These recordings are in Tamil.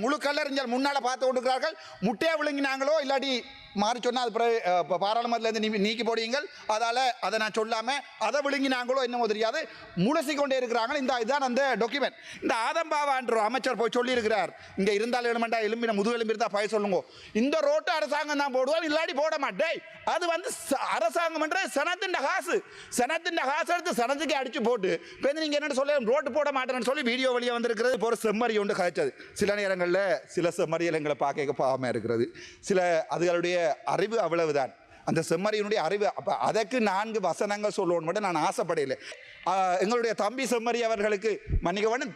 முழு கல்லறிஞர் முன்னால பார்த்து கொண்டிருக்கிறார்கள். முட்டையை விழுங்கினாங்களோ இல்லாட்டி மாறி சொன்னால் அது பாராளுமன்றத்திலிருந்து நீக்கி போடுவீங்கள். அதை நான் சொல்லாமல் அதை விழுங்கினாங்களோ என்னமோ தெரியாது, முழுசி கொண்டே இருக்கிறாங்க. இதுதான் அந்த டாக்குமெண்ட். இந்த ஆதம்பாவான்ற அமைச்சர் போய் சொல்லியிருக்கிறார், இங்கே இருந்தால் எழுமெண்டா எலும்பின முதுகெலும்பு இருந்தால் பய சொல்லுங்க, இந்த ரோட்டை அரசாங்கம் தான் போடுவோம், இல்லாட்டி போட மாட்டேன். அது அரசாங்கம் என்ற சனத்தின் காசு, சனத்தின் காசு எடுத்து சனத்துக்கு அடிச்சு போட்டு இப்போ நீங்கள் என்ன சொல்ல ரோட்டு போட மாட்டேன்னு சொல்லி வீடியோ வெளியே வந்திருக்கிறது. இப்போ ஒரு செம்மறி ஒன்று கதைச்சது. சில நேரங்களில் சில செம்மறியல் எங்களை பார்க்க பாவமாக இருக்கிறது. சில அதுகளுடைய அறிவு அவ்வளவுதான், அந்த செம்மறியினுடைய அறிவு. அப்போ அதற்கு 4 வசனங்கள் சொல்லணும் மட்டும் நான் ஆசைப்படையில்லை. எங்களுடைய தம்பி செம்மறி அவர்களுக்கு மன்னிக்க வேண்டும்.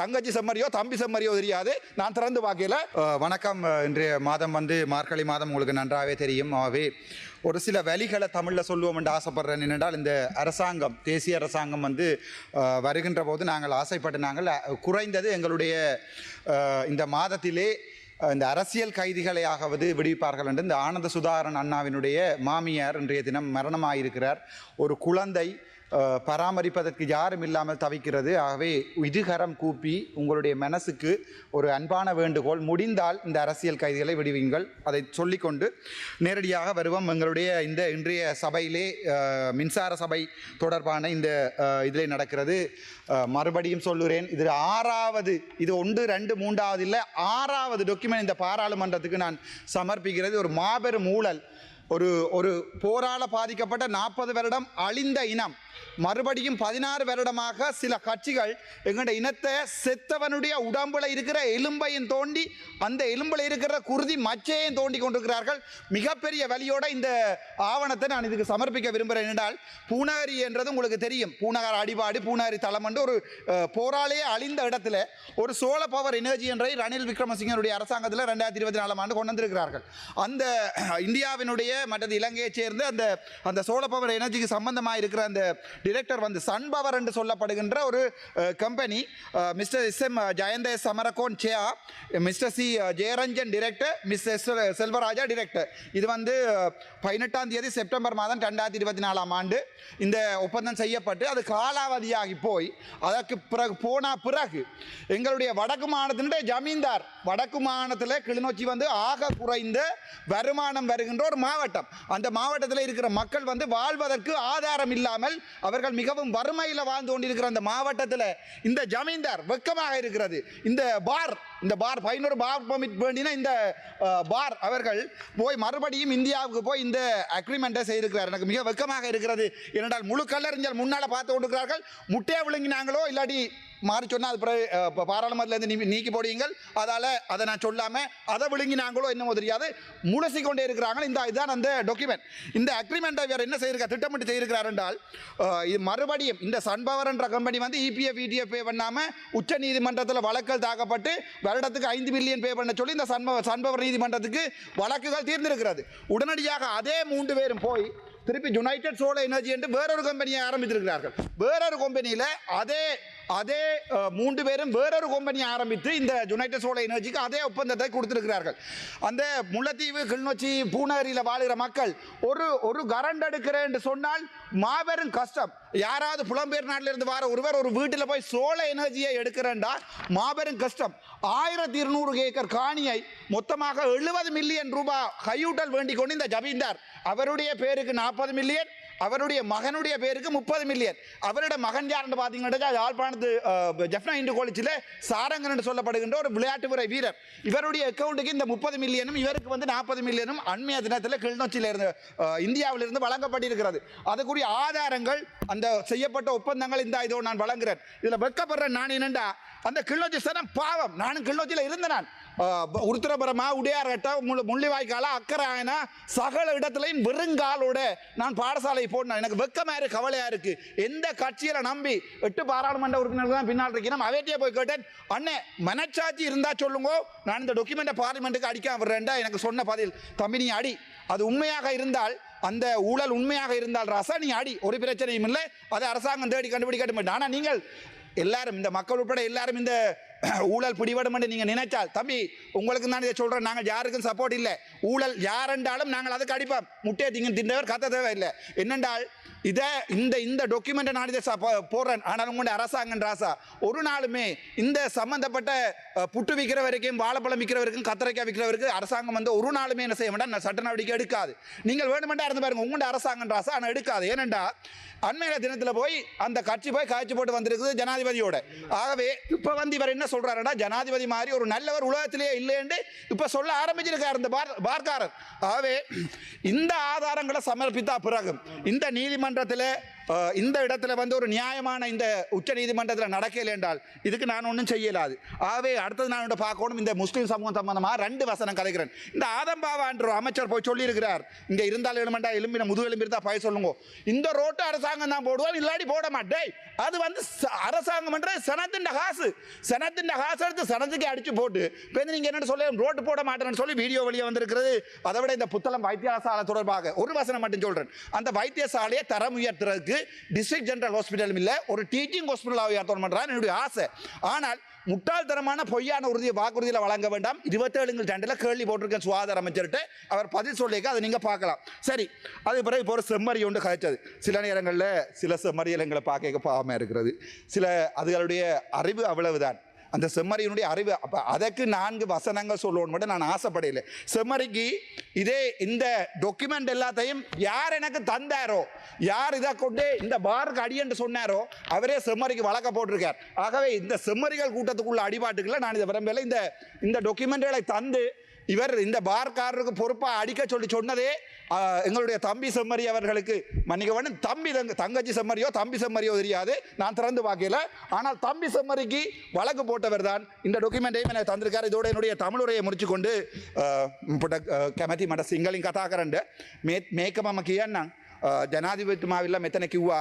தங்கச்சி செம்மறியோ தம்பி செம்மறியோ தெரியாது, நான் திறந்து பார்க்கல. வணக்கம். இன்றைய மாதம் மார்கழி மாதம் உங்களுக்கு நன்றாகவே தெரியும். ஆகவே ஒரு சில வழிகளை தமிழில் சொல்லுவோம் என்று ஆசைப்படுறேன். என்னென்றால் இந்த அரசாங்கம், தேசிய அரசாங்கம் வருகின்ற போது நாங்கள் ஆசைப்பட்டு நாங்கள் குறைந்தது எங்களுடைய இந்த மாதத்திலே இந்த அரசியல் கைதிகளையாகவது விடுவிப்பார்கள் என்று இந்த ஆனந்த சுதாகரன் அண்ணாவினுடைய மாமியார் இன்றைய தினம் மரணமாயிருக்கிறார். ஒரு குழந்தை பராமரிப்பதற்கு யாரும் இல்லாமல் தவிக்கிறது. ஆகவே இதுகரம் கூப்பி உங்களுடைய மனசுக்கு ஒரு அன்பான வேண்டுகோள், முடிந்தால் இந்த அரசியல் கைதிகளை விடுவீங்கள். அதை சொல்லிக்கொண்டு நேரடியாக வருவோம். எங்களுடைய இந்த இன்றைய சபையிலே மின்சார சபை தொடர்பான இந்த இதில் நடக்கிறது. மறுபடியும் சொல்லுகிறேன், இது 6வது, இது 1, 2, 3வது இல்லை, 6வது டாக்குமெண்ட் இந்த பாராளுமன்றத்துக்கு நான் சமர்ப்பிக்கிறது. ஒரு மாபெரும் ஊழல், ஒரு போரால பாதிக்கப்பட்ட 40 வருடம் அழிந்த இனம் மறுபடியும் 16 வருடமாக சில கட்சிகள் எங்களுடைய இனத்தை செத்தவனுடைய உடம்புல இருக்கிற எலும்பையும் தோண்டி அந்த எலும்பில் இருக்கிற குருதி மச்சையும் தோண்டி கொண்டிருக்கிறார்கள். மிகப்பெரிய வலியோட இந்த ஆவணத்தை நான் இதுக்கு சமர்ப்பிக்க விரும்புகிறேன். என்றால் பூநகரி என்றது உங்களுக்கு தெரியும். பூநகர் அடிபாடு, பூநகரி தளம் என்று ஒரு போராலேயே அழிந்த இடத்துல ஒரு சோழ பவர் எனர்ஜி என்றை ரணில் விக்ரமசிங்கனுடைய அரசாங்கத்தில் 2024 ஆண்டு கொண்டு வந்திருக்கிறார்கள். அந்த இந்தியாவினுடைய மற்றது இலங்கையைச் சேர்ந்து அந்த சோழ பவர் எனர்ஜிக்கு சம்பந்தமாக இருக்கிற அந்த டிரெக்டர் சன்பவர் என்று சொல்லப்படுகின்ற ஒரு company. Mister SM Jayantha Samarakoon சேயா, mister C Jeyaranjan director, mister Selvaraja director. இது 18ஆம் தேதி செப்டம்பர் மாதம் 2024 ஆண்டு இந்த ஒப்பந்தம் செய்யப்பட்டு அது காலாவதியாகி போய் அதற்கு பிறகு எங்களுடைய வடக்கு மாநிலத்தினுடைய ஜமீன்தார், வடக்கு மாநிலத்தில் கிளிநொச்சி ஆக குறைந்த வருமானம் வருகின்ற ஒரு மாவட்டம். அந்த மாவட்டத்தில் இருக்கிற மக்கள் வாழ்வதற்கு ஆதாரம் இல்லாமல் அவர்கள் மிகவும் வறுமையில் வாழ்ந்து கொண்டிருக்கிற அந்த மாவட்டத்தில் இந்த ஜமீன்தார் வெக்கமாக இருக்கிறது. இந்த பார் 11 பார் பெர்மிட் வேண்டின இந்த பார் அவர்கள் போய் மறுபடியும் இந்தியாவுக்கு போய் இந்த அக்ரிமெண்ட்டை செய்திருக்கிறார். எனக்கு மிக வெக்கமாக இருக்கிறது. ஏனென்றால் முழு கல்லறிஞர் முன்னால் பார்த்து கொண்டிருக்கிறார்கள். முட்டையை விழுங்கினாங்களோ இல்லாட்டி மாறி சொன்னால் அது பாராளுமன்றத்திலிருந்து நீக்கி போடுவீங்கள். அதை நான் சொல்லாமல் அதை விழுங்கினாங்களோ என்னமோ தெரியாது, முழுசி கொண்டே இருக்கிறாங்க. இதுதான் அந்த டாக்குமெண்ட். இந்த அக்ரிமெண்ட்டை வேறு என்ன செய்யிருக்கார், திட்டமிட்டு செய்திருக்கிறார் என்றால், இது மறுபடியும் இந்த சன்பவர் என்ற கம்பெனி EPF ETF பே பண்ணாமல் உச்ச நீதிமன்றத்தில் வழக்குகள் தாக்கப்பட்டு வருடத்துக்கு 5 மில்லியன் பே பண்ண சொல்லி இந்த சன்பவர் நீதிமன்றத்துக்கு வழக்குகள் தீர்ந்திருக்கிறது. உடனடியாக அதே 3 பேரும் போய் திருப்பி யுனைடெட் சோலார் எனர்ஜி என்று வேறொரு கம்பெனியை ஆரம்பித்திருக்கிறார்கள். வேறொரு கம்பெனியில் அதே 3 பேரும் வேறொரு கம்பெனியை ஆரம்பித்து இந்த யுனைடெட் சோலார் எனர்ஜிக்கு அதே ஒப்பந்தத்தை கொடுத்திருக்கிறார்கள். அந்த முல்லைத்தீவு, கிளிநொச்சி, பூநகரியில் வாழுகிற மக்கள் ஒரு கரண்ட் எடுக்கிறேன் என்று சொன்னால் மாபெரும் கஷ்டம். யாராவது புலம்பெயர் நாட்டிலிருந்து வர ஒருவர் ஒரு வீட்டில் போய் சோலார் எனர்ஜியை எடுக்கிறேன்டா மாபெரும் கஷ்டம். 1200 ஏக்கர் காணியை மொத்தமாக 70 மில்லியன் ரூபாய் கையூட்டல் வேண்டிக் கொண்டு இந்த ஜமீன்தார், அவருடைய பேருக்கு 40 மில்லியன், அவருடைய மகனுடைய பேருக்கு 30 மில்லியன். அவருடைய மகன் யாருன்னு பார்த்தீங்கன்னா யாழ்ப்பாணத்து ஜெஃப்னா இந்து காலேஜில் சாரங்கன் என்று சொல்லப்படுகின்ற ஒரு விளையாட்டு முறை வீரர். இவருடைய அக்கௌண்ட்டுக்கு இந்த 30 மில்லியனும் இவருக்கு 40 மில்லியனும் அண்மைய தினத்தில் கிளிநொச்சியிலிருந்து இந்தியாவிலிருந்து வழங்கப்பட்டிருக்கிறது. அதுக்குரிய ஆதாரங்கள், அந்த செய்யப்பட்ட ஒப்பந்தங்கள் இதோ நான் வழங்குகிறேன். இதில் வெட்கப்படுறேன் நான். என்னண்டா அந்த கிளிநொச்சி சனம் பாவம். நானும் கிளிநொச்சியில் இருந்தேன். நான் உருத்திரபுரமா, உடையார்கட்ட, முள்ளிவாய்க்காலா, அக்கராயனா சகல இடத்துலையும் வெறுங்காலோட நான் பாடசாலை போனேன். எனக்கு வெக்கமாக இருக்கு, கவலையாக இருக்கு. எந்த கட்சியில நம்பி 8 பாராளுமன்ற உறுப்பினர்கள் தான் பின்னால் இருக்கணும். அவைட்டியே போய் கேட்டேன், அண்ணே மனச்சாட்சி இருந்தா சொல்லுங்க, நான் இந்த டாக்குமெண்ட்டை பார்லிமெண்ட்டுக்கு அடிக்காம விடுறேன்டா. எனக்கு சொன்ன பதில், தம்பி நீ அடி, அது உண்மையாக இருந்தால், அந்த ஊழல் உண்மையாக இருந்தால் ரசா நீ அடி, ஒரு பிரச்சனையும் இல்லை. அதை அரசாங்கம் தேடி கண்டுபிடிக்க மாட்டேன். ஆனால் நீங்கள் எல்லாரும், இந்த மக்கள் உட்பட எல்லாரும் இந்த ஊழல் பிடிபடும் என்று நீங்கள் நினைச்சால், தம்பி உங்களுக்கு நான் இதை சொல்கிறேன், நாங்கள் யாருக்கும் சப்போர்ட் இல்லை. ஊழல் யாரென்றாலும் நாங்கள் அதுக்கு அடிப்போம். முட்டையை தின்றவர் கத்த தேவை இல்லை. என்னென்றால் இதை இந்த டாக்குமெண்ட்டை நான் இதை போடுறேன். ஆனால் உங்களுடைய அரசாங்கம் ராசா ஒரு நாளுமே இந்த சம்பந்தப்பட்ட புட்டு விற்கிற வரைக்கும் வாழைப்பழம் விற்கிற வரைக்கும் கத்திரிக்காய் விற்கிற வரைக்கும் அரசாங்கம் வந்து ஒரு நாளுமே என்ன செய்ய வேண்டாம் சட்ட நடவடிக்கை எடுக்காது. நீங்கள் வேணுமெண்டா இருந்து பாருங்க உங்களுடைய அரசாங்கம் ராசா ஆனால் எடுக்காது. ஏனென்றா அண்மையில தினத்தில் போய் அந்த கட்சி போய் காய்ச்சி போட்டு வந்திருக்குது ஜனாதிபதியோட. ஆகவே இப்போ வந்து இவர் என்ன சொல்றாருன்னா ஜனாதிபதி மாதிரி ஒரு நல்லவர் உலகத்திலேயே இல்லைன்னு இப்போ சொல்ல ஆரம்பிச்சிருக்காரு இந்த பார்க்காரர். ஆகவே இந்த ஆதாரங்களை சமர்ப்பித்தா பிறகு இந்த நீதிமன்றத்தில் இந்த இடத்துல வந்து ஒரு நியாயமான இந்த உச்ச நீதிமன்றத்தில் நடக்கல என்றால் இதுக்கு நான் ஒன்றும் செய்யலாது. ஆகவே அடுத்தது நான் பார்க்கணும் இந்த முஸ்லீம் சமூகம் சம்பந்தமாக 2 வசனம் கலைக்கிறேன். இந்த ஆதம்பாவா என்ற அமைச்சர் போய் சொல்லியிருக்கிறார், இங்கே இருந்தால் எழுமண்டா எலும்பின முதுகு எலும்பி இருந்தால் பாய சொல்லுங்க, இந்த ரோட்டு அரசாங்கம் தான் போடுவோம் இல்லாடி போட மாட்டேன். அது வந்து அரசாங்கம் என்ற சனத்தின் காசு எடுத்து சனத்துக்கு அடிச்சு போட்டு இப்போ நீங்கள் என்னென்னு சொல்லி ரோட்டு போட மாட்டேன்னு சொல்லி வீடியோ வெளியே வந்திருக்கிறது. அதை விட இந்த புத்தளம் வைத்தியசாலை தொடர்பாக ஒரு வசனம் மட்டும் சொல்கிறேன். அந்த வைத்தியசாலையை தரம் உயர்த்துறதுக்கு டிஸ்ட்ரிக்ட் ஜெனரல் ஹாஸ்பிட்டலும் இல்லை ஒரு டீச்சிங் ஹாஸ்பிட்டலாக உயர்த்தணும் பண்ணுறான் என்னுடைய ஆசை. ஆனால் முட்டாள்தனமான பொய்யான வாக்குறுதியில் வழங்க வேண்டாம். 27 கேள்வி போட்டிருக்கேன் சுகாதார அமைச்சர்கிட்ட, அவர் பதில் சொல்லிக்க அதை நீங்கள் பார்க்கலாம். சரி, அது பிறகு இப்போ ஒரு செம்மறி ஒன்று கழிச்சது. சில நேரங்களில் சில செம்மறியலங்களை பார்க்க பாவமாக இருக்கிறது. சில அதுகளுடைய அறிவு அவ்வளவுதான், அந்த செம்மறியினுடைய அறிவு. அப்போ அதற்கு 4 வசனங்கள் சொல்லணும் மட்டும் நான் ஆசைப்படையில. செம்மறிக்கு இதே இந்த டாக்குமெண்ட் எல்லாத்தையும் யார் எனக்கு தந்தாரோ, யார் இதை கொண்டு இந்த பாருக்கு அடி என்று சொன்னாரோ அவரே செம்மறிக்கு வழக்க போட்டிருக்கார். ஆகவே இந்த செம்மறிகள் கூட்டத்துக்குள்ள அடிபாட்டுக்குள்ள நான் இதை விரும்பல. இந்த டாக்குமெண்ட்களை தந்து இவர் இந்த பார்க்காரருக்கு பொறுப்பாக அடிக்க சொன்னதே எங்களுடைய தம்பி செம்மறி அவர்களுக்கு மன்னிக்க வேண்டும். தங்கச்சி செம்மறியோ தம்பி செம்மறியோ தெரியாது, நான் திறந்து பார்க்கல. ஆனால் தம்பி செம்மறிக்கு வழக்கு போட்டவர் தான் இந்த டாக்குமெண்ட்டையும் எனக்கு தந்திருக்கார். இதோட என்னுடைய தமிழுரையை முடிச்சு கொண்டு கැමැති මට සිංහලින් කතා කරන්න මේකමම කියන්නම්. ජනාධිපතිතුමා විල්ලා මෙතන කිව්වා